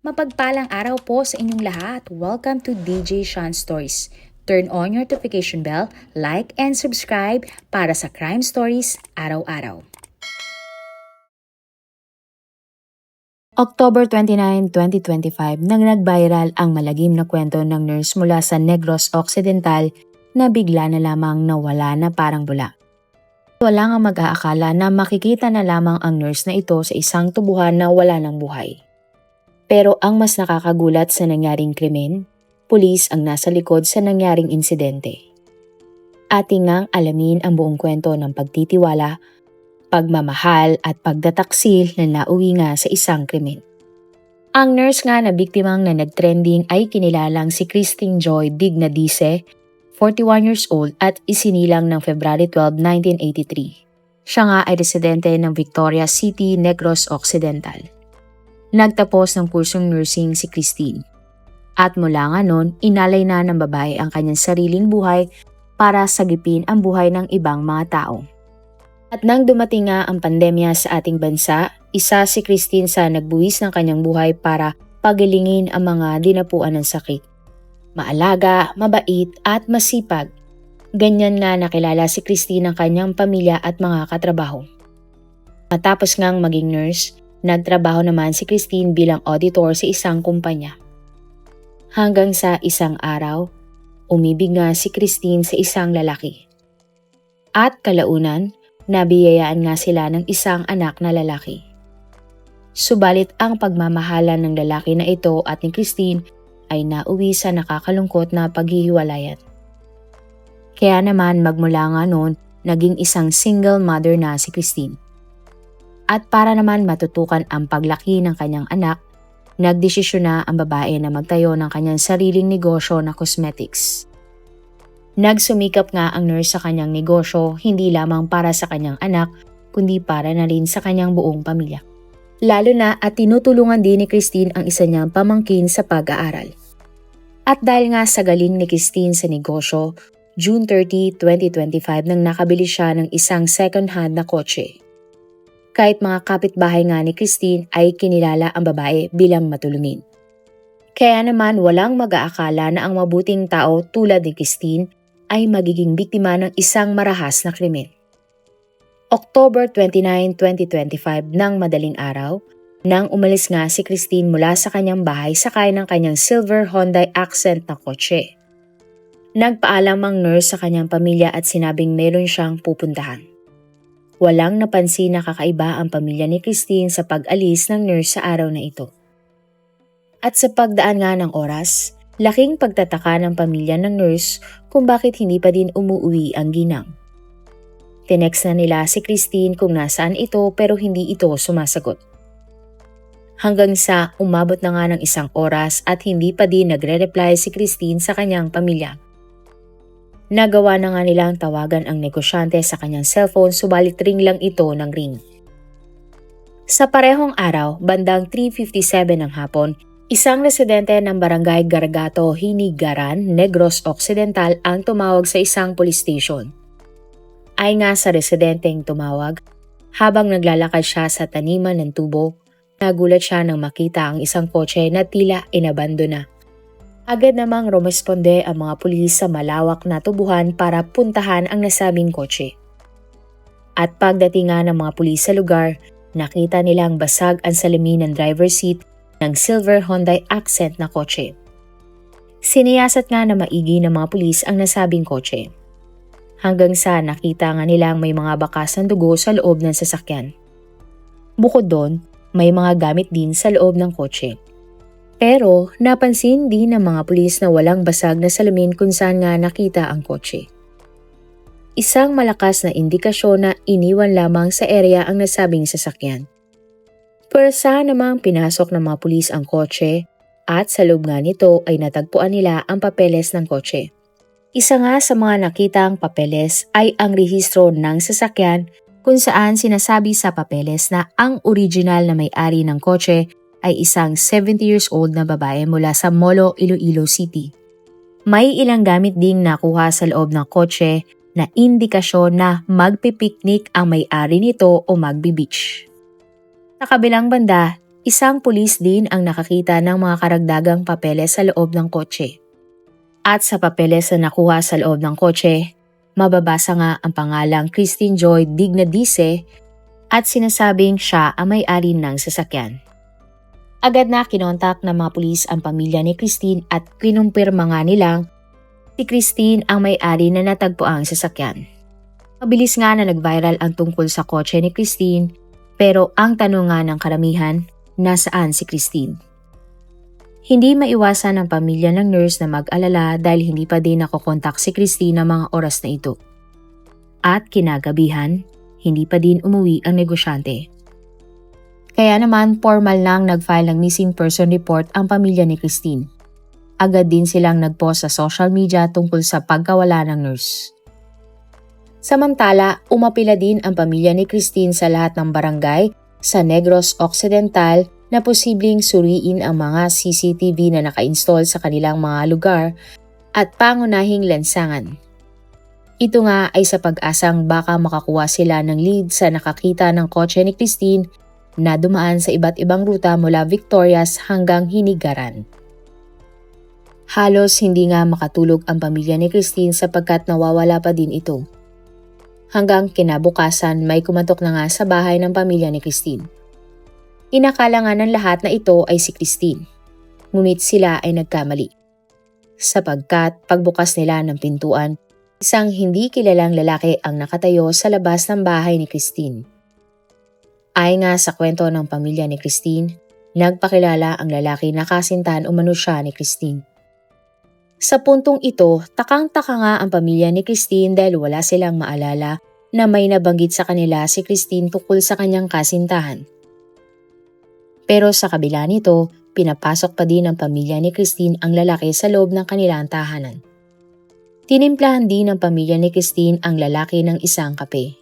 Mapagpalang araw po sa inyong lahat. Welcome to DJ Sean Stories. Turn on your notification bell, like and subscribe para sa crime stories araw-araw. October 29, 2025 nang nag-viral ang malagim na kwento ng nurse mula sa Negros Occidental na bigla na lamang nawala na parang bula. Wala nga mag-aakala na makikita na lamang ang nurse na ito sa isang tubuhan na wala ng buhay. Pero ang mas nakakagulat sa nangyaring krimen, pulis ang nasa likod sa nangyaring insidente. Ating ngang alamin ang buong kwento ng pagtitiwala, pagmamahal at pagdataksil na nauwi nga sa isang krimen. Ang nurse nga na biktimang na nagtrending ay kinilalang si Christine Joy Dignadice, 41 years old at isinilang ng February 12, 1983. Siya nga ay residente ng Victoria City, Negros Occidental. Nagtapos ng kursong nursing si Christine. At mula nga noon, inalay na ng babae ang kanyang sariling buhay para sagipin ang buhay ng ibang mga tao. At nang dumating nga ang pandemya sa ating bansa, isa si Christine sa nagbuwis ng kanyang buhay para pagilingin ang mga dinapuan ng sakit. Maalaga, mabait at masipag. Ganyan nga nakilala si Christine ng kanyang pamilya at mga katrabaho. Matapos ngang maging nurse, nagtrabaho naman si Christine bilang auditor sa isang kumpanya. Hanggang sa isang araw, umibig nga si Christine sa isang lalaki. At kalaunan, nabiyayaan nga sila ng isang anak na lalaki. Subalit ang pagmamahalan ng lalaki na ito at ni Christine ay nauwi sa nakakalungkot na paghihiwalayan. Kaya naman magmula nga noon, naging isang single mother na si Christine. At para naman matutukan ang paglaki ng kanyang anak, nagdesisyon na ang babae na magtayo ng kanyang sariling negosyo na cosmetics. Nagsumikap nga ang nurse sa kanyang negosyo hindi lamang para sa kanyang anak, kundi para na rin sa kanyang buong pamilya. Lalo na at tinutulungan din ni Christine ang isa niyang pamangkin sa pag-aaral. At dahil nga sa galing ni Christine sa negosyo, June 30, 2025 nang nakabili siya ng isang second-hand na kotse. Kahit mga kapitbahay nga ni Christine ay kinilala ang babae bilang matulungin. Kaya naman walang mag-aakala na ang mabuting tao tulad ni Christine ay magiging biktima ng isang marahas na krimen. October 29, 2025 ng madaling araw, nang umalis nga si Christine mula sa kanyang bahay sakay ng kanyang silver Hyundai Accent na kotse. Nagpaalam ang nurse sa kanyang pamilya at sinabing meron siyang pupuntahan. Walang napansin na kakaiba ang pamilya ni Christine sa pag-alis ng nurse sa araw na ito. At sa pagdaan nga ng oras, laking pagtataka ng pamilya ng nurse kung bakit hindi pa din umuwi ang ginang. Tinext na nila si Christine kung nasaan ito pero hindi ito sumasagot. Hanggang sa umabot na nga ng isang oras at hindi pa din nagre-reply si Christine sa kanyang pamilya. Nagawa na nga nilang tawagan ang negosyante sa kanyang cellphone subalit ring lang ito ng ring. Sa parehong araw, bandang 3:57 ng hapon, isang residente ng barangay Gargato, Hinigaran, Negros Occidental ang tumawag sa isang police station. Ay nga sa residenteng tumawag, habang naglalakad siya sa taniman ng tubo, nagulat siya nang makita ang isang kotse na tila inabandona. Agad namang rumesponde ang mga pulis sa malawak na tubuhan para puntahan ang nasabing kotse. At pagdating nga ng mga pulis sa lugar, nakita nilang basag ang salamin ng driver's seat ng silver Hyundai Accent na kotse. Siniyasat nga na maigi ng mga pulis ang nasabing kotse. Hanggang sa nakita nga nilang may mga bakas ng dugo sa loob ng sasakyan. Bukod doon, may mga gamit din sa loob ng kotse. Pero napansin din ng mga pulis na walang basag na salamin kung saan nga nakita ang kotse. Isang malakas na indikasyon na iniwan lamang sa area ang nasabing sasakyan. Pwersa namang pinasok ng mga pulis ang kotse at sa loob nga nito ay natagpuan nila ang papeles ng kotse. Isa nga sa mga nakitang papeles ay ang rehistro ng sasakyan kung saan sinasabi sa papeles na ang original na may-ari ng kotse ay isang 70 years old na babae mula sa Molo, Iloilo City. May ilang gamit ding nakuha sa loob ng kotse na indikasyon na magpipiknik ang may-ari nito o magbi-beach. Sa kabilang banda, Isang pulis din ang nakakita ng mga karagdagang papeles sa loob ng kotse. At sa papeles na nakuha sa loob ng kotse, mababasa nga ang pangalang Christine Joy Dignadice at sinasabing siya ang may-ari ng sasakyan. Agad na kinontak ng mga pulis ang pamilya ni Christine at kinumpirma nga nilang si Christine ang may-ari na natagpuang sasakyan. Mabilis nga na nag-viral ang tungkol sa kotse ni Christine, pero ang tanong nga ng karamihan, nasaan si Christine? Hindi maiwasan ng pamilya ng nurse na mag-alala dahil hindi pa din nakokontak si Christine ng mga oras na ito. At kinagabihan, hindi pa din umuwi ang negosyante. Kaya naman formal nang nag-file ng missing person report ang pamilya ni Christine. Agad din silang nag-post sa social media tungkol sa pagkawala ng nurse. Samantala, umapila din ang pamilya ni Christine sa lahat ng barangay sa Negros Occidental na posibleng suriin ang mga CCTV na naka-install sa kanilang mga lugar at pangunahing lansangan. Ito nga ay sa pag-asang baka makakuha sila ng lead sa nakakita ng kotse ni Christine na dumaan sa iba't ibang ruta mula Victorias hanggang Hinigaran. Halos hindi nga makatulog ang pamilya ni Christine sapagkat nawawala pa din ito. Hanggang kinabukasan may kumatok na nga sa bahay ng pamilya ni Christine. Inakala nga ng lahat na ito ay si Christine, ngunit sila ay nagkamali. Sapagkat pagbukas nila ng pintuan, isang hindi kilalang lalaki ang nakatayo sa labas ng bahay ni Christine. Ay nga sa kwento ng pamilya ni Christine, nagpakilala ang lalaki na kasintahan umano siya ni Christine. Sa puntong ito, takang-taka nga ang pamilya ni Christine dahil wala silang maalala na may nabanggit sa kanila si Christine tungkol sa kanyang kasintahan. Pero sa kabila nito, pinapasok pa din ng pamilya ni Christine ang lalaki sa loob ng kanilang tahanan. Tinimplahan din ng pamilya ni Christine ang lalaki ng isang kape.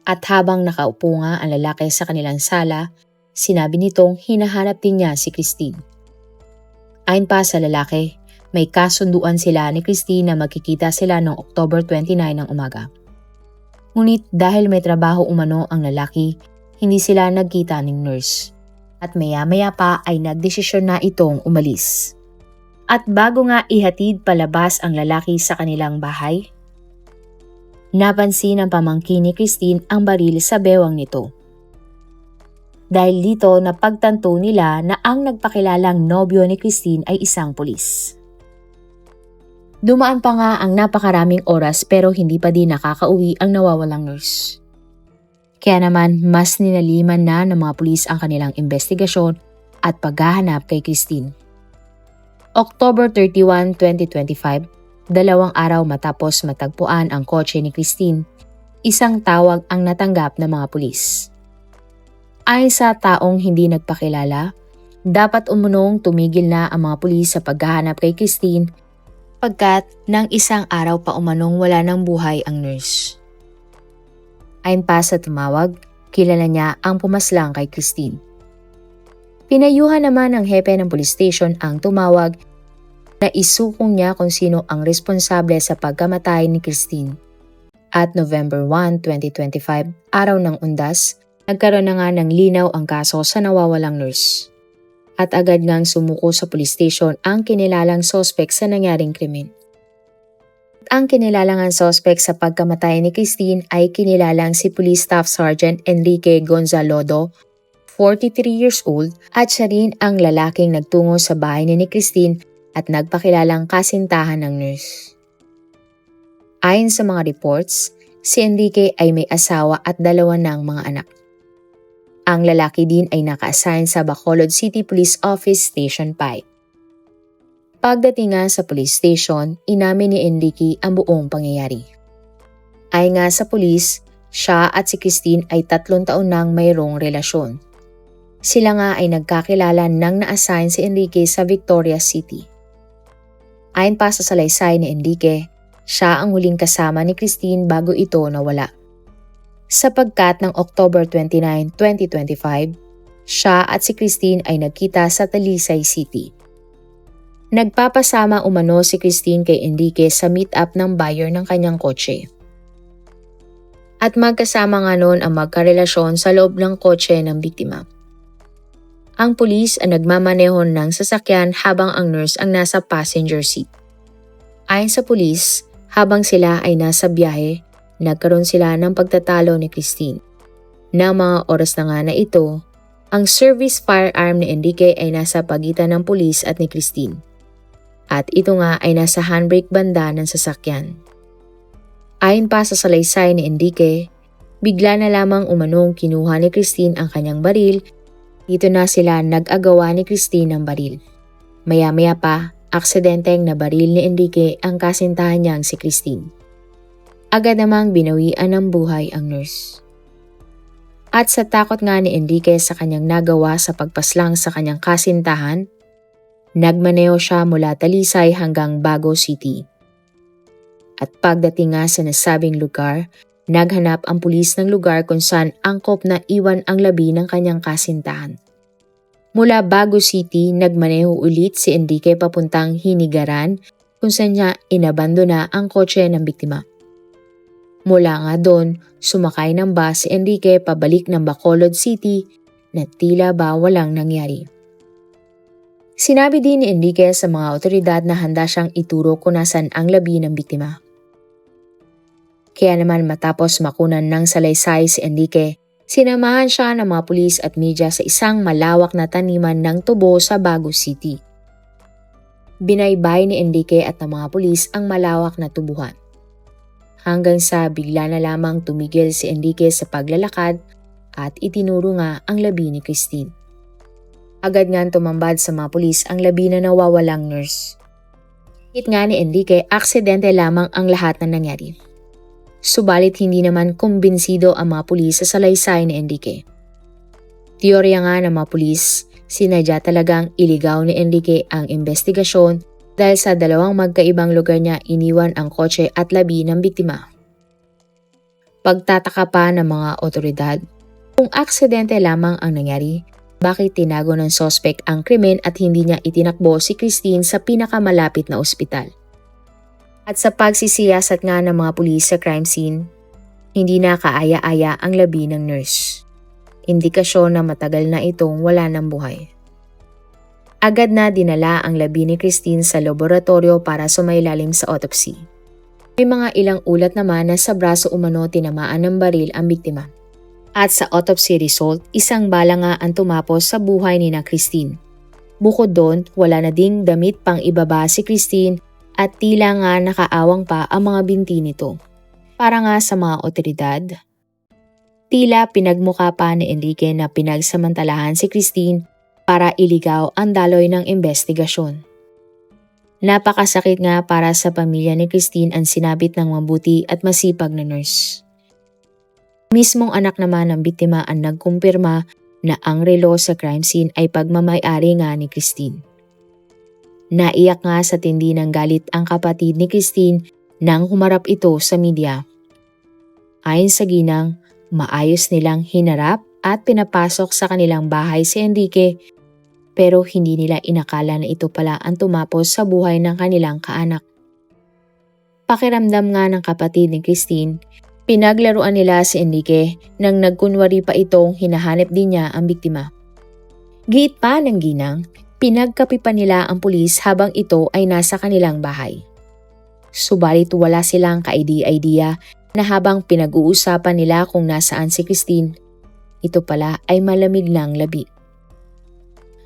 At habang nakaupo nga ang lalaki sa kanilang sala, sinabi nitong hinahanap din niya si Christine. Ayon pa sa lalaki, may kasunduan sila ni Christine na magkikita sila noong October 29 ng umaga. Ngunit dahil may trabaho umano ang lalaki, hindi sila nagkita ng nurse. At maya-maya pa ay nagdesisyon na itong umalis. At bago nga ihatid palabas ang lalaki sa kanilang bahay, napansin ng pamangkin ni Christine ang baril sa bewang nito. Dahil dito napagtanto nila na ang nagpakilalang nobyo ni Christine ay isang pulis. Dumaan pa nga ang napakaraming oras pero hindi pa din nakakauwi ang nawawalang nurse. Kaya naman mas ninaliman na ng mga pulis ang kanilang investigasyon at paghahanap kay Christine. October 31, 2025, 2 araw matapos matagpuan ang kotse ni Christine, isang tawag ang natanggap ng mga pulis. Ayon sa taong hindi nagpakilala, dapat umunong tumigil na ang mga pulis sa paghahanap kay Christine pagkat ng isang araw pa umanong wala ng buhay ang nurse. Ayon pa sa tumawag, kilala niya ang pumaslang kay Christine. Pinayuhan naman ng hepe ng police station ang tumawag na isukong niya kung sino ang responsable sa pagkamatay ni Christine. At November 1, 2025, araw ng undas, nagkaroon na nga ng linaw ang kaso sa nawawalang nurse. At agad ngang sumuko sa police station ang kinilalang sospek sa nangyaring krimen. Ang kinilalang sospek sa pagkamatay ni Christine ay kinilalang si Police Staff Sergeant Enrique Gonzalodo, 43 years old, at siya rin ang lalaking nagtungo sa bahay ni Christine at nagpakilalang kasintahan ng nurse. Ayon sa mga reports, si Enrique ay may asawa at 2 ng mga anak. Ang lalaki din ay naka-assign sa Bacolod City Police Office Station 5. Pagdating nga sa police station, inamin ni Enrique ang buong pangyayari. Ayon nga sa pulis, siya at si Christine ay 3 taon nang mayroong relasyon. Sila nga ay nagkakilala nang na-assign si Enrique sa Victorias City. Ayon pa sa salaysay ni Enrique, siya ang huling kasama ni Christine bago ito nawala. Sapagkat ng October 29, 2025, siya at si Christine ay nagkita sa Talisay City. Nagpapasama umano si Christine kay Enrique sa meet-up ng buyer ng kanyang kotse. At magkasama nga noon ang magkarelasyon sa loob ng kotse ng biktima. Ang pulis ang nagmamaneho ng sasakyan habang ang nurse ang nasa passenger seat. Ayon sa pulis, habang sila ay nasa biyahe, nagkaroon sila ng pagtatalo ni Christine. Na mga oras na nga na ito, ang service firearm ni Enrique ay nasa pagitan ng pulis at ni Christine. At ito nga ay nasa handbrake banda ng sasakyan. Ayon pa sa salaysay ni Enrique, bigla na lamang umanong kinuha ni Christine ang kanyang baril. Dito na sila nag-agawa ni Christine ng baril. Maya-maya pa, aksidenteng nabaril ni Enrique ang kasintahan niyang si Christine. Agad namang binawian ng buhay ang nurse. At sa takot nga ni Enrique sa kanyang nagawa sa pagpaslang sa kanyang kasintahan, nagmaneho siya mula Talisay hanggang Bago City. At pagdating nga sa nasabing lugar, naghanap ang pulis ng lugar kung saan angkop na iwan ang labi ng kanyang kasintahan. Mula Bago City, nagmaneho ulit si Enrique papuntang Hinigaran kung saan niya inabandona ang kotse ng biktima. Mula nga doon, sumakay ng bus si Enrique pabalik ng Bacolod City na tila ba walang nangyari. Sinabi din ni Enrique sa mga otoridad na handa siyang ituro kung nasan ang labi ng biktima. Kaya naman matapos makunan ng salaysay si Enrique, sinamahan siya ng mga pulis at media sa isang malawak na taniman ng tubo sa Bago City. Binaybay ni Enrique at ng mga pulis ang malawak na tubuhan. Hanggang sa bigla na lamang tumigil si Enrique sa paglalakad at itinuro nga ang labi ni Christine. Agad nga tumambad sa mga pulis ang labi na nawawalang nurse. Hit nga ni Enrique, aksidente lamang ang lahat na nangyari. Subalit hindi naman kumbinsido ang mga pulis sa salaysay ni Enrique. Teorya nga ng mga pulis, sinadya talagang iligaw ni Enrique ang investigasyon dahil sa dalawang magkaibang lugar niya iniwan ang kotse at labi ng biktima. Pagtataka pa ng mga otoridad, kung aksidente lamang ang nangyari, bakit tinago ng sospek ang krimen at hindi niya itinakbo si Christine sa pinakamalapit na ospital? At sa pagsisiyasat nga ng mga pulis sa crime scene, hindi na kaaya-aya ang labi ng nurse. Indikasyon na matagal na itong wala ng buhay. Agad na dinala ang labi ni Christine sa laboratorio para sumailalim sa autopsy. May mga ilang ulat naman na sa braso umano tinamaan ng baril ang biktima. At sa autopsy result, isang bala nga ang tumapos sa buhay ni na Christine. Bukod doon, wala na ding damit pang ibaba si Christine at tila nga nakaawang pa ang mga binti nito. Para nga sa mga otoridad, tila pinagmukha pa ni Enrique na pinagsamantalahan si Christine para iligaw ang daloy ng investigasyon. Napakasakit nga para sa pamilya ni Christine ang sinabit ng mabuti at masipag na nurse. Mismong anak naman ng biktima ang nagkumpirma na ang relo sa crime scene ay pagmamay-ari nga ni Christine. Naiyak nga sa tindi ng galit ang kapatid ni Christine nang humarap ito sa media. Ayon sa ginang, maayos nilang hinarap at pinapasok sa kanilang bahay si Enrique pero hindi nila inakala na ito pala ang tumapos sa buhay ng kanilang kaanak. Pakiramdam nga ng kapatid ni Christine, pinaglaruan nila si Enrique nang nagkunwari pa itong hinahanap din niya ang biktima. Giit pa ng ginang, pinagkapi pa nila ang pulis habang ito ay nasa kanilang bahay. Subalit wala silang ka-idea na habang pinag-uusapan nila kung nasaan si Christine, ito pala ay malamig ng labi.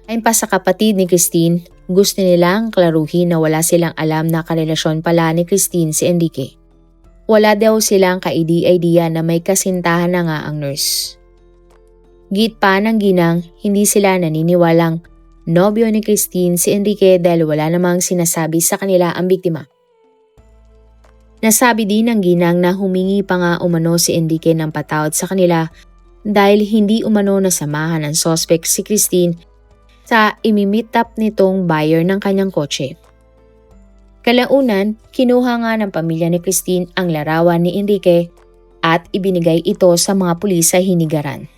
Ayon pa sa kapatid ni Christine, gusto nilang klaruhin na wala silang alam na karelasyon pala ni Christine si Enrique. Wala daw silang ka-idea na may kasintahan na nga ang nurse. Giit pa ng ginang, hindi sila naniniwalang nobyo ni Christine si Enrique dahil wala namang sinasabi sa kanila ang biktima. Nasabi din ng ginang na humingi pa nga umano si Enrique ng patawad sa kanila dahil hindi umano nasamahan ng suspect si Christine sa imi-meet up nitong buyer ng kanyang kotse. Kalaunan, kinuha nga ng pamilya ni Christine ang larawan ni Enrique at ibinigay ito sa mga pulis sa Hinigaran.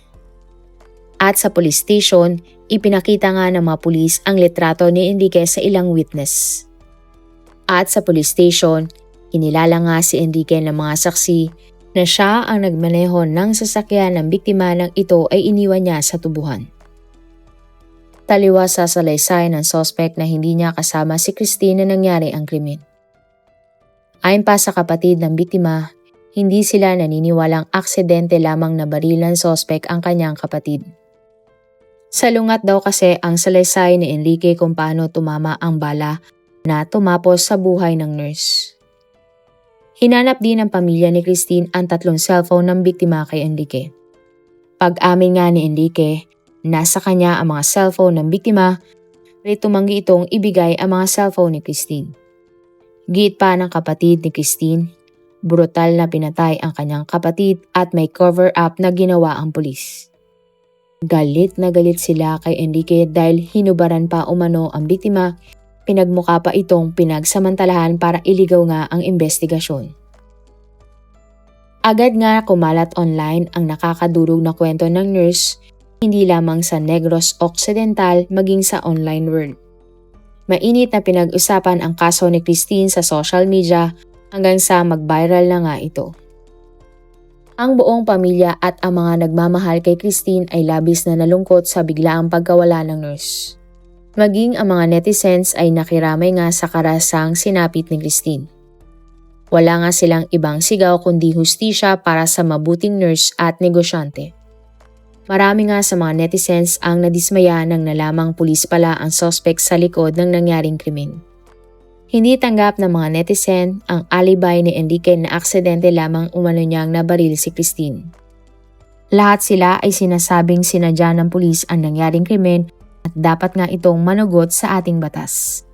At sa police station, ipinakita nga ng mga pulis ang litrato ni Enrique sa ilang witness. At sa police station, kinilala nga si Enrique ng mga saksi na siya ang nagmaneho ng sasakyan ng biktima nang ito ay iniwan niya sa tubuhan. Taliwas sa salaysay ng sospek na hindi niya kasama si Christine na nangyari ang krimen. Ayon pa sa kapatid ng biktima, hindi sila naniniwalang aksidente lamang na barilan sospek ang kanyang kapatid. Salungat daw kasi ang salaysay ni Enrique kung paano tumama ang bala na tumapos sa buhay ng nurse. Hinanap din ng pamilya ni Christine ang 3 cellphone ng biktima kay Enrique. Pag-amin nga ni Enrique, nasa kanya ang mga cellphone ng biktima, pero tumanggi itong ibigay ang mga cellphone ni Christine. Giit pa ng kapatid ni Christine, brutal na pinatay ang kanyang kapatid at may cover-up na ginawa ang pulis. Galit na galit sila kay Enrique dahil hinubaran pa umano ang biktima, pinagmukha pa itong pinagsamantalahan para iligaw nga ang investigasyon. Agad nga kumalat online ang nakakadurog na kwento ng nurse, hindi lamang sa Negros Occidental maging sa online world. Mainit na pinag-usapan ang kaso ni Christine sa social media hanggang sa mag-viral na nga ito. Ang buong pamilya at ang mga nagmamahal kay Christine ay labis na nalungkot sa biglaang pagkawala ng nurse. Maging ang mga netizens ay nakiramay nga sa karasang sinapit ni Christine. Wala nga silang ibang sigaw kundi hustisya para sa mabuting nurse at negosyante. Marami nga sa mga netizens ang nadismaya nang nalamang pulis pala ang suspect sa likod ng nangyaring krimen. Hindi tanggap ng mga netizen ang alibi ni Enrique na aksidente lamang umano niyang nabaril si Christine. Lahat sila ay sinasabing sinadya ng pulis ang nangyaring krimen at dapat nga itong manugot sa ating batas.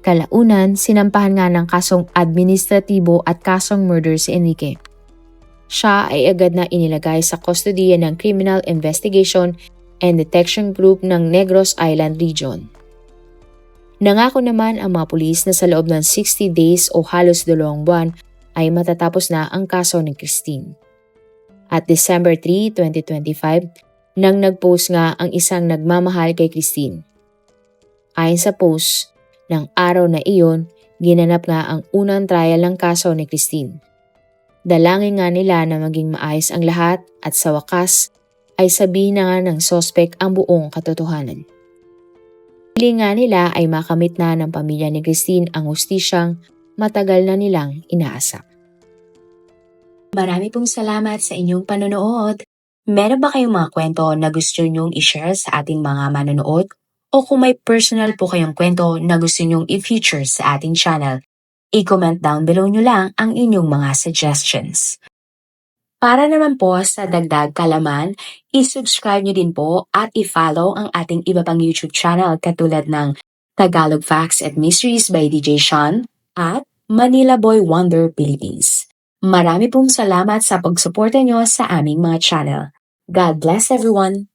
Kalaunan, sinampahan nga ng kasong administratibo at kasong murder si Enrique. Siya ay agad na inilagay sa kustodiya ng Criminal Investigation and Detection Group ng Negros Island Region. Nangako naman ang mga pulis na sa loob ng 60 days o halos 2 buwan ay matatapos na ang kaso ni Christine. At December 3, 2025, nang nag-post nga ang isang nagmamahal kay Christine. Ayon sa post, ng araw na iyon, ginanap nga ang unang trial ng kaso ni Christine. Dalangin nga nila na maging maayos ang lahat at sa wakas ay sabihin na nga ng sospek ang buong katotohanan. Hiling nga nila ay makamit na ng pamilya ni Christine ang hustisyang matagal na nilang inaasa. Marami pong salamat sa inyong panonood. Meron ba kayong mga kwento na gusto nyong i-share sa ating mga manonood? O kung may personal po kayong kwento na gusto nyong i-feature sa ating channel, i-comment down below nyo lang ang inyong mga suggestions. Para naman po sa dagdag kalaman, i-subscribe nyo din po at i-follow ang ating iba pang YouTube channel katulad ng Tagalog Facts and Mysteries by DJ Sean at Manila Boy Wonder Philippines. Marami pong salamat sa pagsuporta nyo sa aming mga channel. God bless everyone!